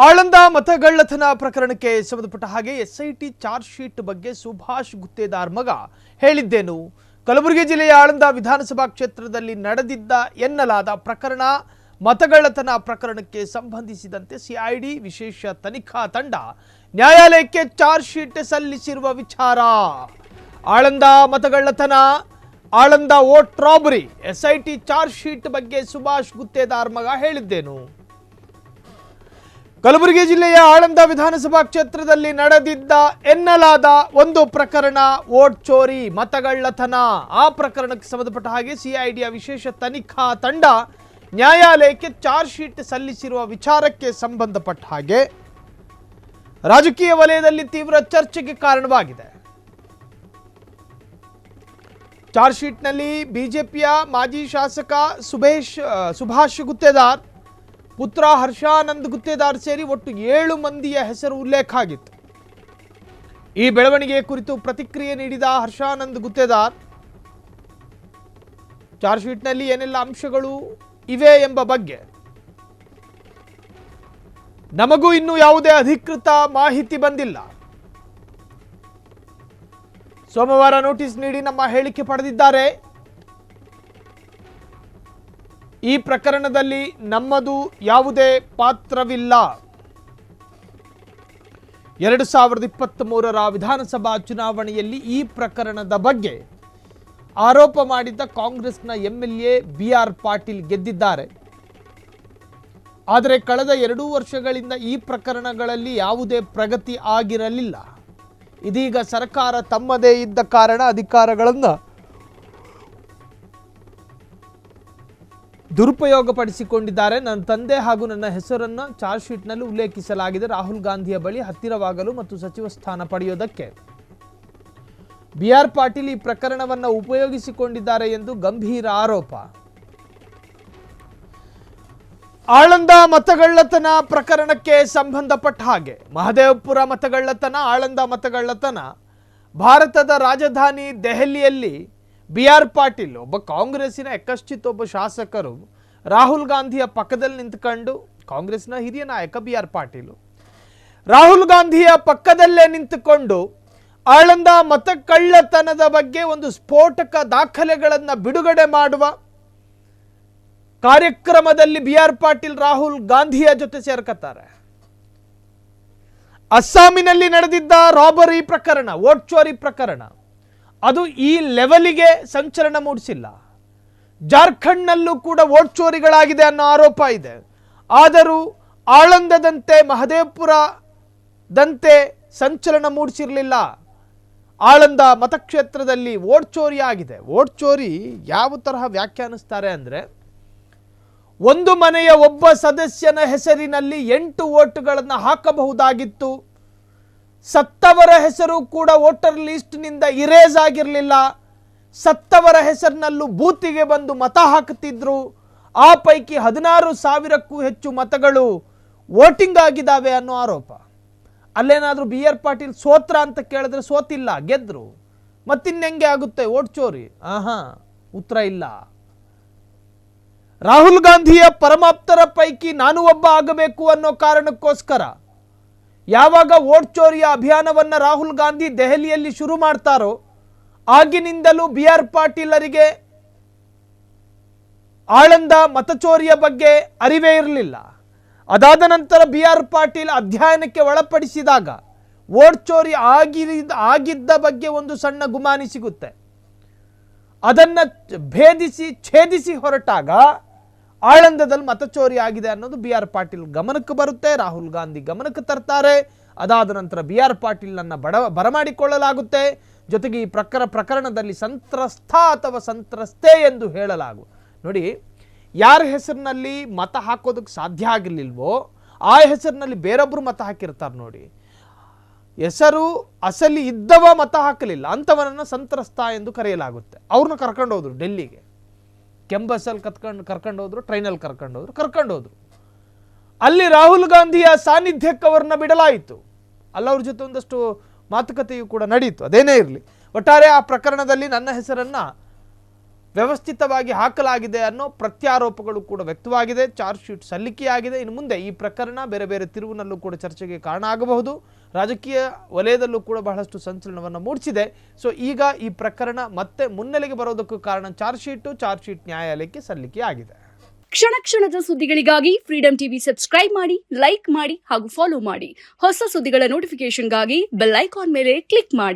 ಆಳಂದ ಮತಗಳ್ಳತನ ಪ್ರಕರಣಕ್ಕೆ ಸಂಬಂಧಪಟ್ಟ ಹಾಗೆ ಎಸ್ಐಟಿ ಚಾರ್ಜ್ ಶೀಟ್ ಬಗ್ಗೆ ಸುಭಾಷ್ ಗುತ್ತೇದಾರ್ ಮಗ ಹೇಳಿದ್ದೇನು? ಕಲಬುರಗಿ ಜಿಲ್ಲೆಯ ಆಳಂದ ವಿಧಾನಸಭಾ ಕ್ಷೇತ್ರದಲ್ಲಿ ನಡೆದಿದ್ದ ಎನ್ನಲಾದ ಪ್ರಕರಣ ಮತಗಳ್ಳತನ ಪ್ರಕರಣಕ್ಕೆ ಸಂಬಂಧಿಸಿದಂತೆ ಸಿಐಡಿ ವಿಶೇಷ ತನಿಖಾ ತಂಡ ನ್ಯಾಯಾಲಯಕ್ಕೆ ಚಾರ್ಜ್ ಶೀಟ್ ಸಲ್ಲಿಸಿರುವ ವಿಚಾರ. ಆಳಂದ ಮತಗಳ್ಳತನ, Aland vote robbery, SIT charge sheet ಬಗ್ಗೆ ಸುಭಾಷ್ ಗುತ್ತೇದಾರ್ ಮಗ ಹೇಳಿದ್ದೇನು? ಕಲಬುರಗಿ ಜಿಲ್ಲೆಯ ಆಳಂದ ವಿಧಾನಸಭಾ ಕ್ಷೇತ್ರದಲ್ಲಿ ನಡೆದಿದ್ದ ಎನ್ನಲಾದ ಒಂದು ಪ್ರಕರಣ ವೋಟ್ ಚೋರಿ, ಮತಗಳ್ಳತನ. ಆ ಪ್ರಕರಣಕ್ಕೆ ಸಂಬಂಧಪಟ್ಟ ಹಾಗೆ ಸಿಐಡಿಯ ವಿಶೇಷ ತನಿಖಾ ತಂಡ ನ್ಯಾಯಾಲಯಕ್ಕೆ ಚಾರ್ಜ್ ಶೀಟ್ ಸಲ್ಲಿಸಿರುವ ವಿಚಾರಕ್ಕೆ ಸಂಬಂಧಪಟ್ಟ ಹಾಗೆ ರಾಜಕೀಯ ವಲಯದಲ್ಲಿ ತೀವ್ರ ಚರ್ಚೆಗೆ ಕಾರಣವಾಗಿದೆ. ಚಾರ್ಜ್ ಶೀಟ್ನಲ್ಲಿ ಬಿಜೆಪಿಯ ಮಾಜಿ ಶಾಸಕ ಸುಭಾಷ್ ಗುತ್ತೇದಾರ್, ಪುತ್ರ ಹರ್ಷಾನಂದ್ ಗುತ್ತೇದಾರ್ ಸೇರಿ ಒಟ್ಟು 7 ಮಂದಿಯ ಹೆಸರು ಉಲ್ಲೇಖ ಆಗಿತ್ತು. ಈ ಬೆಳವಣಿಗೆ ಕುರಿತು ಪ್ರತಿಕ್ರಿಯೆ ನೀಡಿದ ಹರ್ಷಾನಂದ್ ಗುತ್ತೇದಾರ್, ಚಾರ್ಜ್ ಶೀಟ್ನಲ್ಲಿ ಏನೆಲ್ಲ ಅಂಶಗಳು ಇವೆ ಎಂಬ ಬಗ್ಗೆ ನಮಗೂ ಇನ್ನೂ ಯಾವುದೇ ಅಧಿಕೃತ ಮಾಹಿತಿ ಬಂದಿಲ್ಲ. ಸೋಮವಾರ ನೋಟಿಸ್ ನೀಡಿ ನಮ್ಮ ಹೇಳಿಕೆ ಪಡೆದಿದ್ದಾರೆ. ಈ ಪ್ರಕರಣದಲ್ಲಿ ನಮ್ಮದು ಯಾವುದೇ ಪಾತ್ರವಿಲ್ಲ. 2023ರ ವಿಧಾನಸಭಾ ಚುನಾವಣೆಯಲ್ಲಿ ಈ ಪ್ರಕರಣದ ಬಗ್ಗೆ ಆರೋಪ ಮಾಡಿದ್ದ ಕಾಂಗ್ರೆಸ್ನ ಎಂಎಲ್ಎ ಬಿಆರ್ ಪಾಟೀಲ್ ಗೆದ್ದಿದ್ದಾರೆ. ಆದರೆ ಕಳೆದ 2 ವರ್ಷಗಳಿಂದ ಈ ಪ್ರಕರಣಗಳಲ್ಲಿ ಯಾವುದೇ ಪ್ರಗತಿ ಆಗಿರಲಿಲ್ಲ. ಇದೀಗ ಸರ್ಕಾರ ತಮ್ಮದೇ ಇದ್ದ ಕಾರಣ ಅಧಿಕಾರಗಳನ್ನು ದುರುಪಯೋಗಪಡಿಸಿಕೊಂಡಿದ್ದಾರೆ. ನನ್ನ ತಂದೆ ಹಾಗೂ ನನ್ನ ಹೆಸರನ್ನು ಚಾರ್ಜ್ ಶೀಟ್ನಲ್ಲಿ ಉಲ್ಲೇಖಿಸಲಾಗಿದೆ. ರಾಹುಲ್ ಗಾಂಧಿಯ ಬಳಿ ಹತ್ತಿರವಾಗಲು ಮತ್ತು ಸಚಿವ ಸ್ಥಾನ ಪಡೆಯೋದಕ್ಕೆ ಬಿಆರ್ ಪಾಟೀಲ್ ಈ ಪ್ರಕರಣವನ್ನು ಉಪಯೋಗಿಸಿಕೊಂಡಿದ್ದಾರೆ ಎಂದು ಗಂಭೀರ ಆರೋಪ. ಆಳಂದ ಮತಗಳ್ಳತನ ಪ್ರಕರಣಕ್ಕೆ ಸಂಬಂಧಪಟ್ಟ ಹಾಗೆ ಮಹದೇವಪುರ ಮತಗಳ್ಳತನ, ಆಳಂದ ಮತಗಳ್ಳತನ, ಭಾರತದ ರಾಜಧಾನಿ ದೆಹಲಿಯಲ್ಲಿ ಬಿಆರ್ ಪಾಟೀಲ್, ಒಬ್ಬ ಕಾಂಗ್ರೆಸ್ಸಿನ ಎಕ್ಕಶ್ಚಿತ್ ಒಬ್ಬ ಶಾಸಕರು, ರಾಹುಲ್ ಗಾಂಧಿಯ ಪಕ್ಕದಲ್ಲಿ ನಿಂತುಕೊಂಡು, ಕಾಂಗ್ರೆಸ್ನ ಹಿರಿಯ ನಾಯಕ ಬಿಆರ್ ಪಾಟೀಲ್ ರಾಹುಲ್ ಗಾಂಧಿಯ ಪಕ್ಕದಲ್ಲೇ ನಿಂತುಕೊಂಡು ಆಳಂದ ಮತಕಳ್ಳತನದ ಬಗ್ಗೆ ಒಂದು ಸ್ಫೋಟಕ ದಾಖಲೆಗಳನ್ನು ಬಿಡುಗಡೆ ಮಾಡುವ ಕಾರ್ಯಕ್ರಮದಲ್ಲಿ ಬಿಆರ್ ಪಾಟೀಲ್ ರಾಹುಲ್ ಗಾಂಧಿಯ ಜೊತೆ ಸೇರ್ಕತ್ತಾರೆ. ಅಸ್ಸಾಮಿನಲ್ಲಿ ನಡೆದಿದ್ದ ರಾಬರಿ ಪ್ರಕರಣ, ವೋಟ್ ಚೋರಿ ಪ್ರಕರಣ, ಅದು ಈ ಲೆವೆಲಿಗೆ ಸಂಚಲನ ಮೂಡಿಸಿಲ್ಲ. ಜಾರ್ಖಂಡ್ನಲ್ಲೂ ಕೂಡ ವೋಟ್ ಚೋರಿಗಳಾಗಿದೆ ಅನ್ನೋ ಆರೋಪ ಇದೆ. ಆದರೂ ಆಳಂದದಂತೆ, ಮಹದೇವಪುರದಂತೆ ಸಂಚಲನ ಮೂಡಿಸಿರಲಿಲ್ಲ. ಆಳಂದ ಮತಕ್ಷೇತ್ರದಲ್ಲಿ ವೋಟ್ ಚೋರಿ ಆಗಿದೆ. ವೋಟ್ ಚೋರಿ ಯಾವ ತರಹ ವ್ಯಾಖ್ಯಾನಿಸ್ತಾರೆ ಅಂದರೆ, ಒಂದು ಮನೆಯ ಒಬ್ಬ ಸದಸ್ಯನ ಹೆಸರಿನಲ್ಲಿ 8 ವೋಟ್ಗಳನ್ನು ಹಾಕಬಹುದಾಗಿತ್ತು. ಸತ್ತವರ ಹೆಸರು ಕೂಡ ವೋಟರ್ ಲಿಸ್ಟ್ನಿಂದ ಇರೇಸ್ ಆಗಿರಲಿಲ್ಲ. ಸತ್ತವರ ಹೆಸರಿನಲ್ಲೂ ಬೂತಿಗೆ ಬಂದು ಮತ ಹಾಕುತ್ತಿದ್ರು. ಆ ಪೈಕಿ 16,000ಕ್ಕೂ ಹೆಚ್ಚು ಮತಗಳು ವೋಟಿಂಗ್ ಆಗಿದ್ದಾವೆ ಅನ್ನೋ ಆರೋಪ. ಅಲ್ಲೇನಾದರೂ ಬಿಆರ್ ಪಾಟೀಲ್ ಸೋತ್ರ ಅಂತ ಕೇಳಿದ್ರೆ ಸೋತಿಲ್ಲ, ಗೆದ್ರು. ಮತ್ತಿನ್ನೆಂಗೆ ಆಗುತ್ತೆ ವೋಟ್ ಚೋರಿ? ಉತ್ತರ ಇಲ್ಲ. ರಾಹುಲ್ ಗಾಂಧಿಯ ಪರಮಾಪ್ತರ ಪೈಕಿ ನಾನು ಒಬ್ಬ ಆಗಬೇಕು ಅನ್ನೋ ಕಾರಣಕ್ಕೋಸ್ಕರ ಯಾವಾಗ ವೋಟ್ ಚೋರಿಯ ಅಭಿಯಾನವನ್ನು ರಾಹುಲ್ ಗಾಂಧಿ ದೆಹಲಿಯಲ್ಲಿ ಶುರು ಮಾಡ್ತಾರೋ ಆಗಿನಿಂದಲೂ ಬಿಆರ್ ಪಾಟೀಲರಿಗೆ ಆಳಂದ ಮತಚೋರಿಯ ಬಗ್ಗೆ ಅರಿವೇ ಇರಲಿಲ್ಲ. ಅದಾದ ನಂತರ ಬಿಆರ್ ಪಾಟೀಲ್ ಅಧ್ಯಯನಕ್ಕೆ ಒಳಪಡಿಸಿದಾಗ ವೋಟ್ ಚೋರಿ ಆಗಿದ್ದ ಬಗ್ಗೆ ಒಂದು ಸಣ್ಣ ಗುಮಾನಿ ಸಿಗುತ್ತೆ. ಅದನ್ನು ಛೇದಿಸಿ ಹೊರಟಾಗ ಆಳಂದದಲ್ಲಿ ಮತಚೋರಿ ಆಗಿದೆ ಅನ್ನೋದು ಬಿಆರ್ ಪಾಟೀಲ್ ಗಮನಕ್ಕೆ ಬರುತ್ತೆ. ರಾಹುಲ್ ಗಾಂಧಿ ಗಮನಕ್ಕೆ ತರ್ತಾರೆ. ಅದಾದ ನಂತರ ಬಿಆರ್ ಪಾಟೀಲ್ನನ್ನು ಬರಮಾಡಿಕೊಳ್ಳಲಾಗುತ್ತೆ. ಜೊತೆಗೆ ಈ ಪ್ರಕರಣದಲ್ಲಿ ಸಂತ್ರಸ್ತ ಅಥವಾ ಸಂತ್ರಸ್ತೆ ಎಂದು ನೋಡಿ, ಯಾರ ಹೆಸರಿನಲ್ಲಿ ಮತ ಹಾಕೋದಕ್ಕೆ ಸಾಧ್ಯ ಆಗಿರ್ಲಿಲ್ವೋ ಆ ಹೆಸರಿನಲ್ಲಿ ಬೇರೊಬ್ಬರು ಮತ ಹಾಕಿರ್ತಾರೆ ನೋಡಿ. ಹೆಸರು ಅಸಲಿ ಇದ್ದವ ಮತ ಹಾಕಲಿಲ್ಲ ಅಂಥವನನ್ನು ಸಂತ್ರಸ್ತ ಎಂದು ಕರೆಯಲಾಗುತ್ತೆ. ಅವ್ರನ್ನ ಕರ್ಕೊಂಡು ಹೋದ್ರು ಡೆಲ್ಲಿಗೆ. ಕೆಂಬಸ್ಸಲ್ಲಿ ಕರ್ಕೊಂಡು ಹೋದ್ರು, ಟ್ರೈನಲ್ಲಿ ಕರ್ಕೊಂಡು ಹೋದ್ರು. ಅಲ್ಲಿ ರಾಹುಲ್ ಗಾಂಧಿಯ ಸಾನ್ನಿಧ್ಯಕ್ಕೆ ಅವ್ರನ್ನ ಬಿಡಲಾಯಿತು. ಅಲ್ಲವ್ರ ಜೊತೆ ಒಂದಷ್ಟು ಮಾತುಕತೆಯು ಕೂಡ ನಡೀತು. ಅದೇನೇ ಇರಲಿ, ಒಟ್ಟಾರೆ ಆ ಪ್ರಕರಣದಲ್ಲಿ ನನ್ನ ಹೆಸರನ್ನು ವ್ಯವಸ್ಥಿತವಾಗಿ ಹಾಕಲಾಗಿದೆ ಅನ್ನೋ ಪ್ರತ್ಯಾರೋಪಗಳು ಕೂಡ ವ್ಯಕ್ತವಾಗಿದೆ. ಚಾರ್ಜ್ ಶೀಟ್ ಸಲ್ಲಿಕೆಯಾಗಿದೆ. ಇನ್ನು ಮುಂದೆ ಈ ಪ್ರಕರಣ ಬೇರೆ ಬೇರೆ ತಿರುವಿನಲ್ಲೂ ಕೂಡ ಚರ್ಚೆಗೆ ಕಾರಣ ಆಗಬಹುದು. ರಾಜಕೀಯ ವಲಯದಲ್ಲೂ ಕೂಡ ಬಹಳಷ್ಟು ಸಂಚಲನವನ್ನು ಮೂಡಿಸಿದೆ. ಸೊ ಈಗ ಈ ಪ್ರಕರಣ ಮತ್ತೆ ಮುನ್ನೆಲೆಗೆ ಬರೋದಕ್ಕೂ ಕಾರಣ ಚಾರ್ಜ್ ಶೀಟ್ ನ್ಯಾಯಾಲಯಕ್ಕೆ ಸಲ್ಲಿಕೆಯಾಗಿದೆ. ಕ್ಷಣ ಕ್ಷಣದ ಸುದ್ದಿಗಳಿಗಾಗಿ ಫ್ರೀಡಂ ಟಿವಿ ಸಬ್ಸ್ಕ್ರೈಬ್ ಮಾಡಿ, ಲೈಕ್ ಮಾಡಿ ಹಾಗೂ ಫಾಲೋ ಮಾಡಿ. ಹೊಸ ಸುದ್ದಿಗಳ ನೋಟಿಫಿಕೇಶನ್ಗಾಗಿ ಬೆಲ್ ಐಕಾನ್ ಮೇಲೆ ಕ್ಲಿಕ್ ಮಾಡಿ.